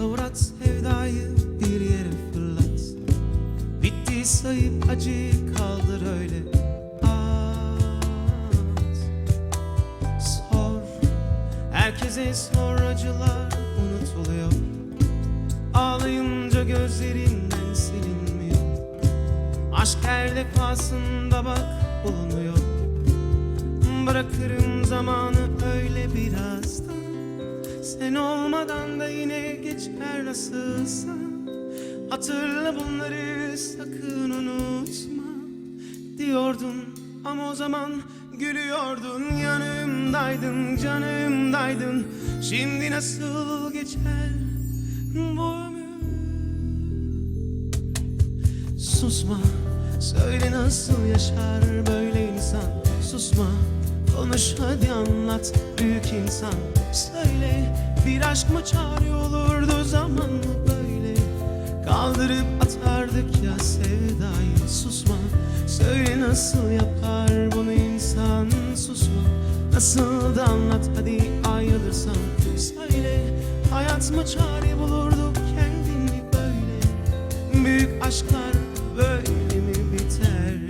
Savur sevdayı bir yere fırlat. Bitti sayıp acı kaldır öyle at. Sor, herkese sor, acılar unutuluyor. Ağlayınca gözlerinden silinmiyor. Aşk her defasında bak bulunuyor. Bırakırım zamanı öyle birazdan. Sen olmadan da yine geçer nasılsa. Hatırla bunları, sakın unutma diyordun ama o zaman gülüyordun. Yanımdaydın, canımdaydın. Şimdi nasıl geçer bu ömür? Susma, söyle nasıl yaşar böyle insan. Susma, konuş hadi anlat büyük insan. Söyle, bir aşk mı çare olurdu, zaman mı böyle kaldırıp atardık ya sevdayı. Susma, söyle nasıl yapar bunu insan. Susma, nasıl da anlat hadi ayrılırsan. Söyle, hayat mı çare bulurdu kendini böyle. Büyük aşklar böyle mi biterdi?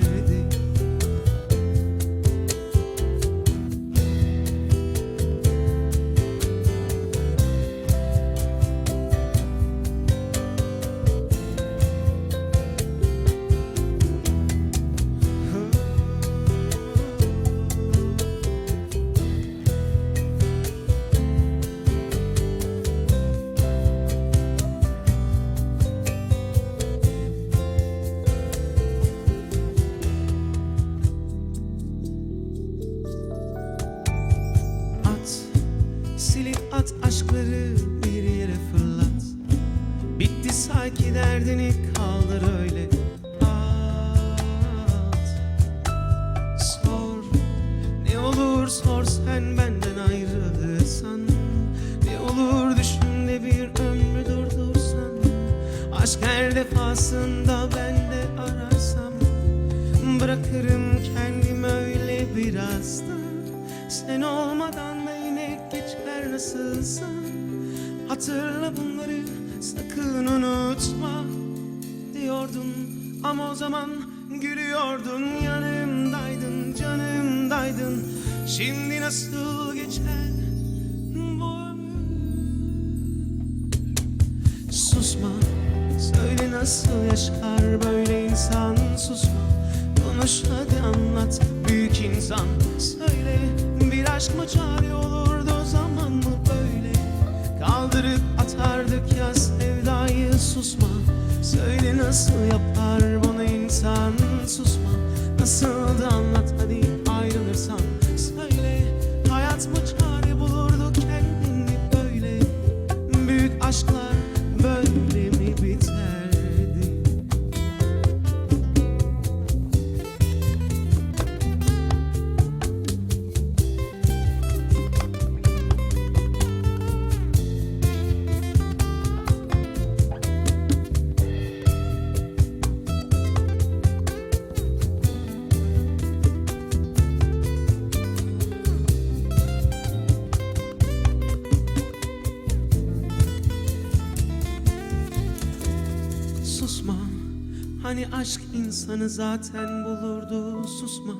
Silip at aşkları bir yere fırlat. Bitti sanki derdini kaldır öyle at. Sor, ne olur sor sen benden ayrılırsan. Ne olur düşün de bir ömrü durdursan. Aşk her defasında ben de ararsam. Bırakırım kendim öyle birazdan. Sen olmadan da yine geçer nasılsa. Hatırla bunları, sakın unutma diyordun ama o zaman gülüyordun. Yanımdaydın, canımdaydın. Şimdi nasıl geçer bu ömür? Susma, söyle nasıl yaşar böyle insan. Susma, konuş hadi anlat büyük insan. Söyle, bir aşk mı çare olurdu, zaman mı böyle kaldırıp atardık ya sevdayı. Susma, söyle nasıl yapar bunu insan. Susma, nasıl da anlat hadi ayrılırsan. Söyle, hayat mı çare bulurdu kendini böyle. Büyük aşklar böyle mi biterdi? Susma, hani aşk insanı zaten bulurdu. Susma,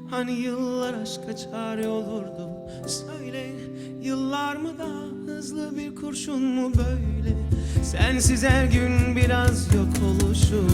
hani yıllar aşka çare olurdu. Söyle, yıllar mı daha hızlı bir kurşun mu böyle? Sensiz her gün biraz yok oluşum.